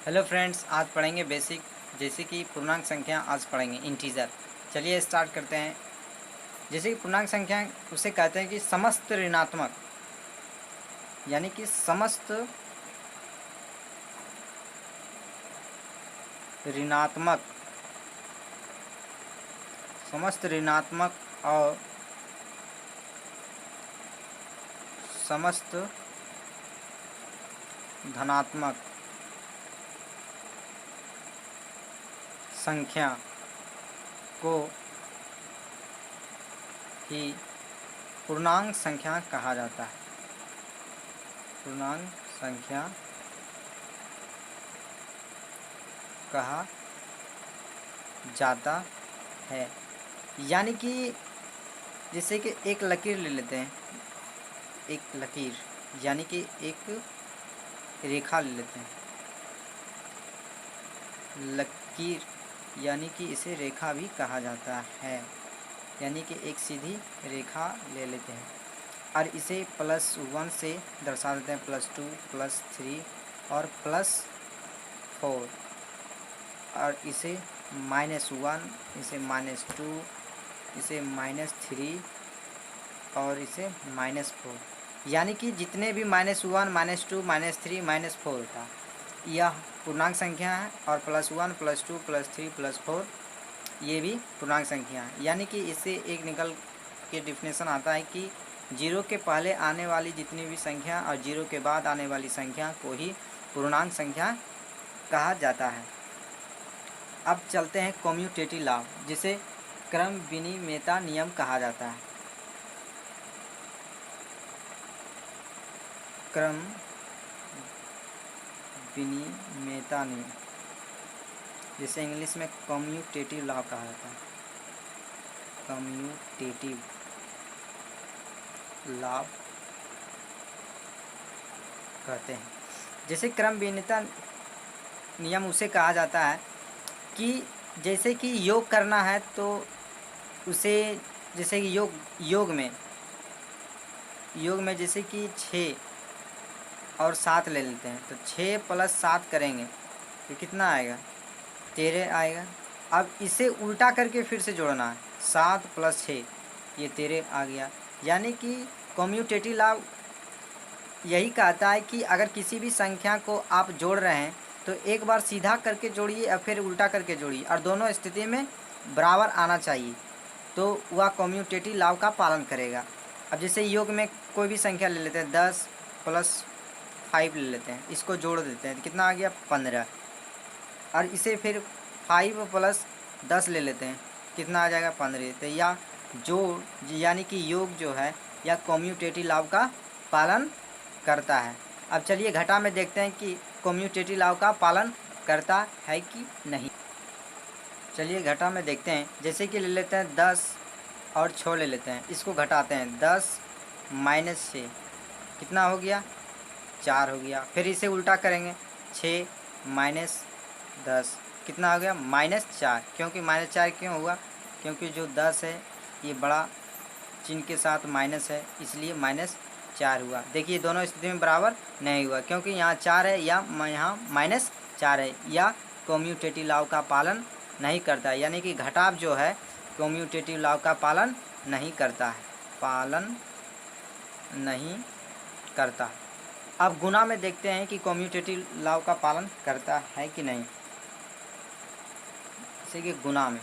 Hello friends, आज पढ़ेंगे basic जैसे कि पूर्णांक संख्या। आज पढ़ेंगे इंटीजर। चलिए स्टार्ट करते हैं। जैसे कि पूर्णांक संख्या उसे कहते हैं कि समस्त ऋणात्मक, यानी कि समस्त ऋणात्मक और समस्त धनात्मक संख्या को ही पूर्णांक संख्या कहा जाता है। पूर्णांक संख्या कहा जाता है। यानी कि जैसे कि एक लकीर ले लेते हैं, एक लकीर यानी कि एक रेखा ले लेते हैं। लकीर यानी कि इसे रेखा भी कहा जाता है, यानी कि एक सीधी रेखा ले लेते हैं और इसे +1 से दर्शा देते हैं, +2, +3 और +4, और इसे -1, इसे -2, इसे -3 और इसे -4। यानी कि जितने भी -1, -2, -3, -4 था, यह पूर्णांक संख्या है। और +1, +2, +3, +4 ये भी पूर्णांक संख्या है। यानी कि इससे एक निकल के डिफिनेशन आता है कि 0 के पहले आने वाली जितनी भी संख्या और 0 के बाद आने वाली संख्या को ही पूर्णांक संख्या कहा जाता है। अब चलते हैं कम्यूटेटिव लॉ, जिसे क्रम विनिमेयता नियम कहा जाता है। क्रम विनिमेयता नियम, जिसे इंग्लिश में कम्यूटेटिव लॉ कहा जाता है। कम्यूटेटिव लॉ कहते हैं। जैसे क्रम विनिमेयता नियम उसे कहा जाता है कि जैसे कि योग करना है तो उसे, जैसे कि योग में जैसे कि 6 और 7 ले लेते हैं, तो 6 + 7 करेंगे तो कितना आएगा? 13 आएगा। अब इसे उल्टा करके फिर से जोड़ना है, 7 + 6, ये 13 आ गया। यानी कि कम्यूटेटिव लॉ यही कहता है कि अगर किसी भी संख्या को आप जोड़ रहे हैं तो एक बार सीधा करके जोड़िए और फिर उल्टा करके जोड़िए, और दोनों स्थिति में बराबर आना चाहिए, तो वह कम्यूटेटिव लॉ का पालन करेगा। अब जैसे योग में कोई भी संख्या ले लेते हैं, 10 + 5 ले लेते हैं, इसको जोड़ देते हैं तो कितना आ गया? 15। और इसे फिर 5 + 10 ले लेते हैं, कितना आ जाएगा? 15। तो या जोड़ यानी कि योग जो है या कम्यूटेटिव लॉ का पालन करता है। अब चलिए घटा में देखते हैं कि कम्यूटेटिव लॉ का पालन करता है कि नहीं। चलिए घटा में देखते हैं। जैसे कि ले लेते हैं 10 और 6 ले लेते हैं, इसको घटाते हैं, 10 - 6 कितना हो गया? 4 हो गया। फिर इसे उल्टा करेंगे, 6 - 10 कितना हो गया? -4। क्योंकि -4 क्यों हुआ? क्योंकि जो 10 है ये बड़ा चिन्ह के साथ माइनस है, इसलिए -4 हुआ। देखिए दोनों स्थिति में बराबर नहीं हुआ, क्योंकि यहाँ 4 है या यहाँ -4 है, या कम्यूटेटिव लॉ का पालन नहीं करता है। यानी कि घटाव जो है कम्यूटेटिव लॉ का पालन नहीं करता है, पालन नहीं करता। अब गुणा में देखते हैं कि कम्यूटेटिव लॉ का पालन करता है कि नहीं। जैसे कि गुणा में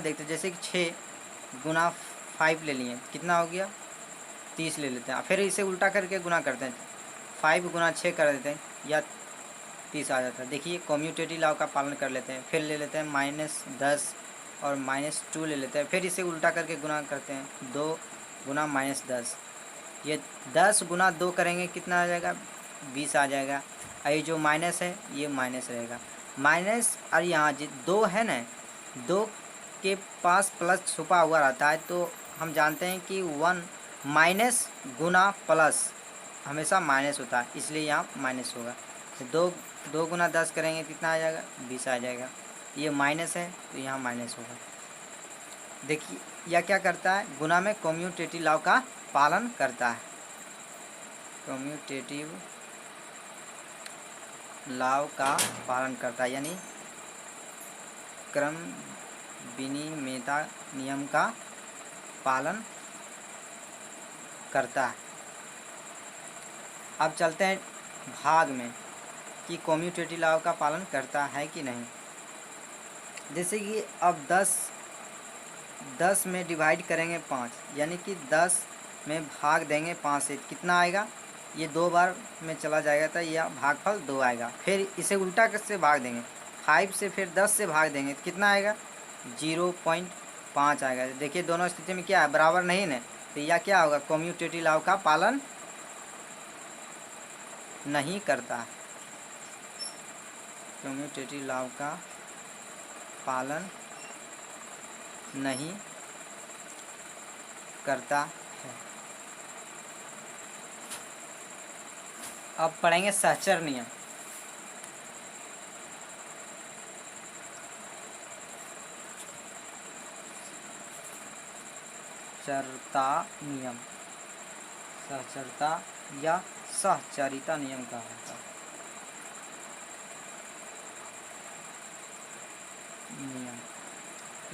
देखते हैं, जैसे कि 6 × 5 ले लिए, कितना हो गया? 30 ले लेते हैं। फिर इसे उल्टा करके गुणा करते हैं, 5 × 6 कर देते हैं या 30 आ जाता है। देखिए कम्यूटेटिव लॉ का पालन कर लेते हैं। फिर ले लेते हैं -10 और -2 ले लेते हैं, फिर इसे उल्टा करके गुणा करते हैं, 2 × -10, ये 10 × 2 करेंगे, कितना आ जाएगा? 20 आ जाएगा। और ये जो माइनस है ये माइनस रहेगा, माइनस। और यहाँ जो 2 है ना, 2 के पास प्लस छुपा हुआ रहता है, तो हम जानते हैं कि 1 माइनस गुना प्लस हमेशा माइनस होता है, इसलिए यहाँ माइनस होगा। तो 2 × 10 करेंगे, कितना आ जाएगा? 20 आ जाएगा। ये माइनस है तो यहाँ माइनस होगा। देखिए यह क्या करता है? गुणा में कम्यूटेटिव लॉ का पालन करता है। कम्यूटेटिव लाव का पालन करता है, यानी क्रम विनिमेयता नियम का पालन करता है। अब चलते हैं भाग में कि कम्यूटेटिव लॉ का पालन करता है कि नहीं। जैसे कि अब 10 में डिवाइड करेंगे 5, यानी कि 10 में भाग देंगे 5 से, कितना आएगा, ये 2 बार में चला जाएगा तो यह भागफल 2 आएगा। फिर इसे उल्टा कैसे भाग देंगे, 5 से फिर 10 से भाग देंगे तो कितना आएगा, 0.5 आएगा। देखिए दोनों स्थिति में क्या है, बराबर नहीं है, तो यह क्या होगा, कम्यूटेटिव लॉ का पालन नहीं करता है। कम्यूटेटिव लॉ का पालन नहीं करता है। अब पढ़ेंगे सहचर नियम। सहचरता नियम, सहचरता या सहचरिता नियम कहा जाता है। नियम,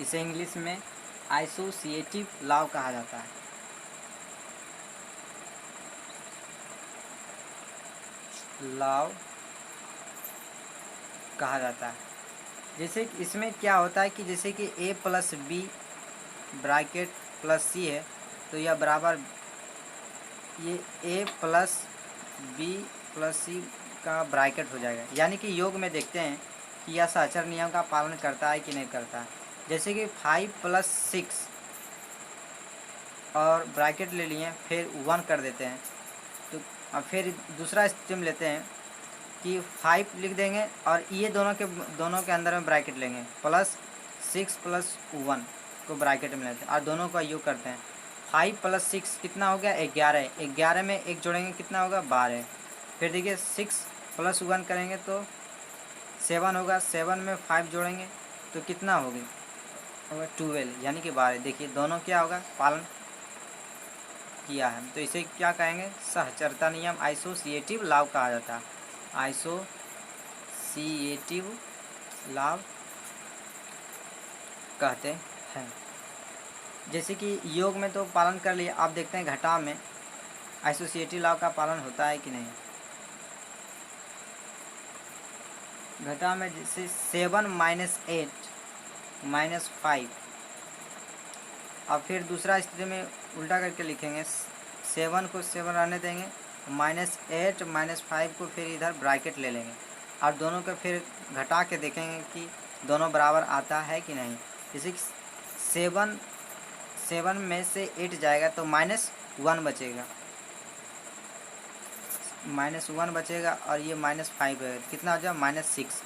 इसे इंग्लिश में आइसोसिएटिव लॉ कहा जाता है। लॉ कहा जाता है। जैसे इसमें क्या होता है कि जैसे कि a plus B bracket plus C है, तो यह बराबर, ये a plus B plus C का ब्रैकेट हो जाएगा। यानी कि योग में देखते हैं कि यह सहचर नियम का पालन करता है कि नहीं करता है। जैसे कि 5 + 6 और ब्रैकेट ले लिए, फिर 1 कर देते हैं, तो अब फिर दूसरा स्टेप लेते हैं कि 5 लिख देंगे और ये दोनों के अंदर में ब्रैकेट लेंगे, प्लस 6 + 1 को ब्रैकेट में लेते हैं और दोनों का योग करते हैं। 5 + 6 कितना हो गया, 11। 11 में 1 जोड़ेंगे कितना होगा, 12। फिर देखिए 6 + 1 करेंगे तो 7 होगा। 7 में 5 जोड़ेंगे तो कितना होगा, 12, यानी कि 12। देखिए दोनों क्या होगा, पालन किया है, तो इसे क्या कहेंगे, सहचरता नियम, आइसोसिएटिव लॉ कहा जाता है। आइसोसिएटिव लॉ कहते हैं। जैसे कि योग में तो पालन कर लिया, आप देखते हैं घटाव में आइसोसिएटिव लॉ का पालन होता है कि नहीं। घटाव में जैसे 7 - 8 - 5, अब फिर दूसरा स्थिति में उल्टा करके लिखेंगे, 7 को 7 रहने देंगे, -8 -5 को फिर इधर ब्रैकेट ले लेंगे और दोनों को फिर घटा के देखेंगे कि दोनों बराबर आता है कि नहीं। जैसे कि 7 में से 8 जाएगा तो -1 बचेगा, -1 बचेगा और ये -5 है, कितना हो जाएगा, -6।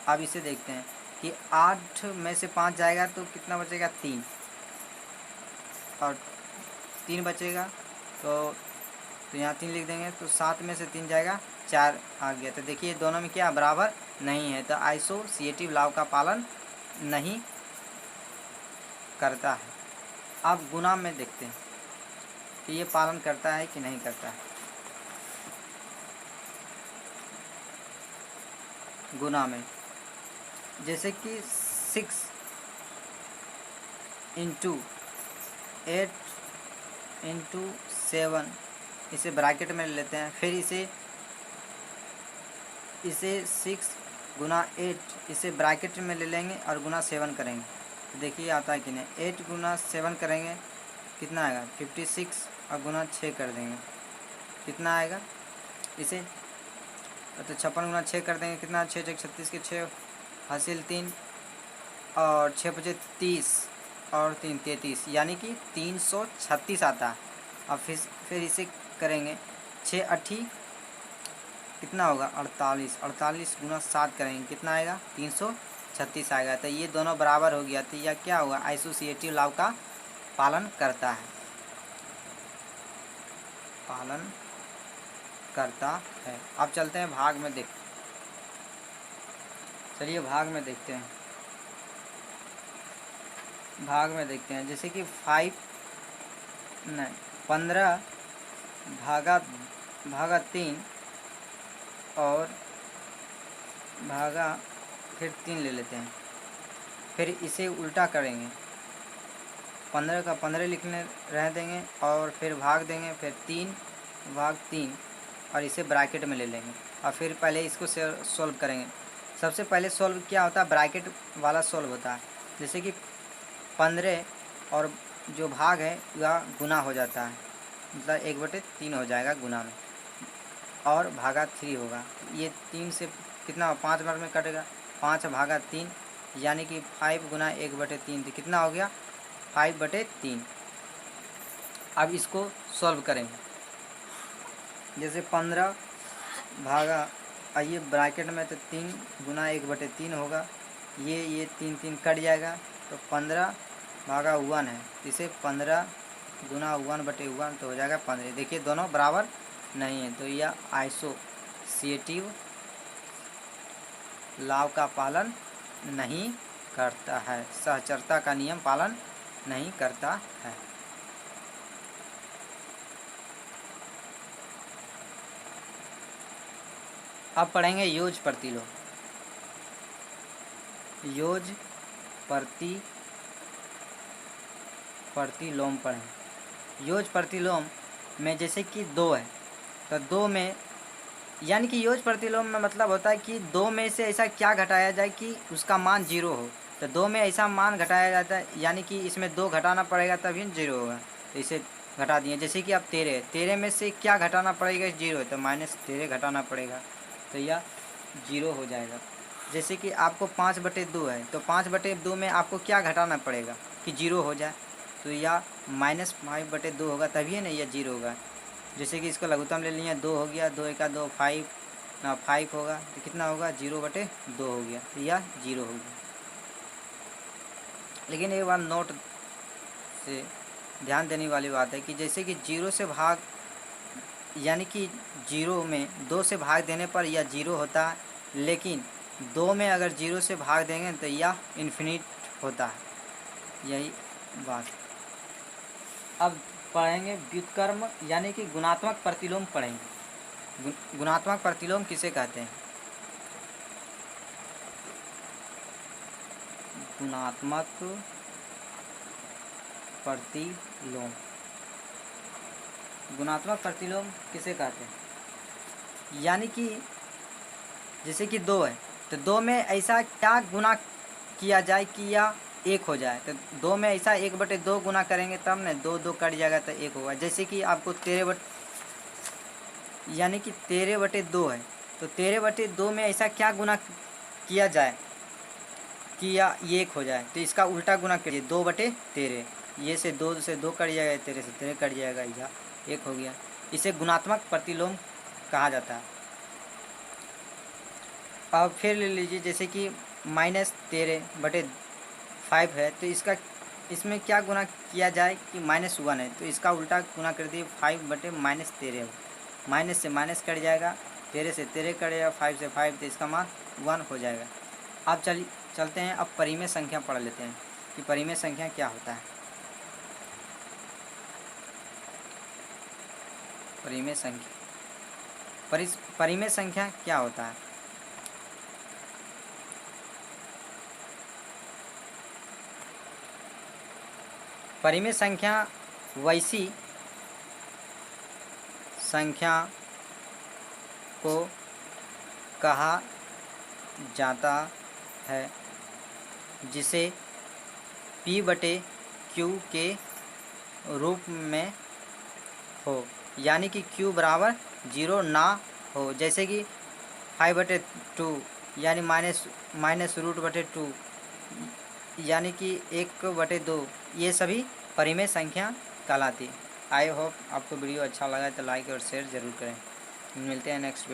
अब इसे देखते हैं कि 8 में से 5 जाएगा तो कितना बचेगा, 3, और 3 बचेगा तो यहाँ 3 लिख देंगे, तो 7 में से 3 जाएगा, 4 आ गया। तो देखिए दोनों में क्या बराबर नहीं है, तो आइसोसिएटिव लॉ का पालन नहीं करता है। अब गुणा में देखते हैं कि ये पालन करता है कि नहीं करता है। गुणा में जैसे कि 6 × 8 × 7, इसे ब्रैकेट में लेते हैं, फिर इसे 6 × 8 इसे ब्रैकेट में ले लेंगे और गुना 7 करेंगे, तो देखिए आता है कि नहीं। 8 × 7 करेंगे कितना आएगा, 56, और गुना 6 कर देंगे कितना आएगा, इसे तो 56 × 6 कर देंगे, कितना, 6 × 36 के 6 हासिल 3, और 6 × 5 = 30 और 3 = 33, यानी कि 336 आता है। अब फिर इसे करेंगे, 6 × 8 कितना होगा, 48, 48 × 7 करेंगे कितना आएगा, 336 आएगा। तो ये दोनों बराबर हो गया, तो यह क्या हुआ, आइसोसिएटिव लॉ का पालन करता है, पालन करता है। अब चलते हैं भाग में चलिए भाग में देखते हैं। भाग में देखते हैं जैसे कि 15 भागा 3 और भागा फिर 3 ले लेते हैं, फिर इसे उल्टा करेंगे, 15 का 15 लिखने रह देंगे और फिर भाग देंगे, फिर 3 भाग 3 और इसे ब्रैकेट में ले लेंगे और फिर पहले इसको सॉल्व करेंगे। सबसे पहले सॉल्व क्या होता है, ब्रैकेट वाला सॉल्व होता है। जैसे कि 15 और जो भाग है वह गुना हो जाता है, मतलब 1/3 हो जाएगा गुना में, और भागा 3 होगा। ये 3 से कितना 5 बार में कटेगा, 5 भागा 3 यानी कि 5 गुना 1/3 तो कितना हो गया 5/3। अब इसको सॉल्व करेंगे। जैसे 15 भागा, आइए ब्रैकेट में, तो 3 गुना 1/3 होगा, ये 3 कट जाएगा, तो 15 भागा 1 है, इसे 15 गुना 1/1 तो हो जाएगा 15। देखिए दोनों बराबर नहीं है, तो यह आइसोसिएटिव लॉ का पालन नहीं करता है, सहचरता का नियम पालन नहीं करता है। अब पढ़ेंगे योज प्रतिलोम। योज प्रतिलोम पढ़ें। योज प्रतिलोम में जैसे कि 2 है, तो 2 में यानी कि योज प्रतिलोम में मतलब होता है कि 2 में से ऐसा क्या घटाया जाए कि उसका मान 0 हो। तो 2 में ऐसा मान घटाया जाता है, यानी कि इसमें 2 घटाना पड़ेगा तभी 0 होगा, तो इसे घटा दिए। जैसे कि अब 13 में से क्या घटाना पड़ेगा, 0, तो -13 घटाना पड़ेगा, तो यह 0 हो जाएगा। जैसे कि आपको 5/2 है, तो 5/2 में आपको क्या घटाना पड़ेगा कि 0 हो जाए, तो यह -5/2 होगा, तभी है ना यह 0 होगा। जैसे कि इसको लघुत्तम ले लिया, 2 हो गया, 2 1 2 5 होगा, तो कितना होगा 0/2 हो गया, तो यह 0 हो गया। लेकिन एक बात नोट से ध्यान देने वाली बात है कि जैसे कि 0 से भाग, यानी कि 0 में 2 से भाग देने पर यह 0 होता है, लेकिन 2 में अगर 0 से भाग देंगे तो यह इन्फिनिट होता है, यही बात। अब पढ़ेंगे व्युत्क्रम यानी कि गुणात्मक प्रतिलोम पढ़ेंगे। गुणात्मक प्रतिलोम किसे कहते हैं? गुणात्मक प्रतिलोम, गुणात्मक प्रतिलोम किसे कहते हैं? यानी कि जैसे कि 2 है, तो 2 में ऐसा क्या गुना किया जाए कि यह 1 हो जाए, तो 2 में ऐसा 1/2 गुना करेंगे तब न 2 कट जाएगा तो 1 होगा। जैसे कि आपको 13 यानी कि 13/2 है, तो 13/2 में ऐसा क्या गुना किया जाए कि यह 1 हो जाए, तो इसका उल्टा गुना करिए, 2/13, ये से 2 कट जाएगा, 13 से 13 कट जाएगा, यह 1 हो गया। इसे गुणात्मक प्रतिलोम कहा जाता है। अब फिर ले लीजिए, जैसे कि -13/5 है, तो इसमें क्या गुना किया जाए कि -1 है, तो इसका उल्टा गुना कर दिए, 5/-13 माइनस से माइनस कट जाएगा, 13 से 13 कट जाएगा, 5 से 5, तो इसका मान 1 हो जाएगा। अब चलते हैं, अब परिमेय संख्या पढ़ लेते हैं कि परिमेय संख्या क्या होता है। परिमेय संख्या क्या होता है? परिमेय संख्या वैसी संख्या को कहा जाता है जिसे P/Q के रूप में हो, यानी कि Q बराबर 0 ना हो। जैसे कि 5/2 यानी -√/2 यानी कि 1/2, ये सभी परिमेय संख्या कहलाती है। आई होप आपको वीडियो अच्छा लगा तो लाइक और शेयर ज़रूर करें। मिलते हैं नेक्स्ट वीडियो।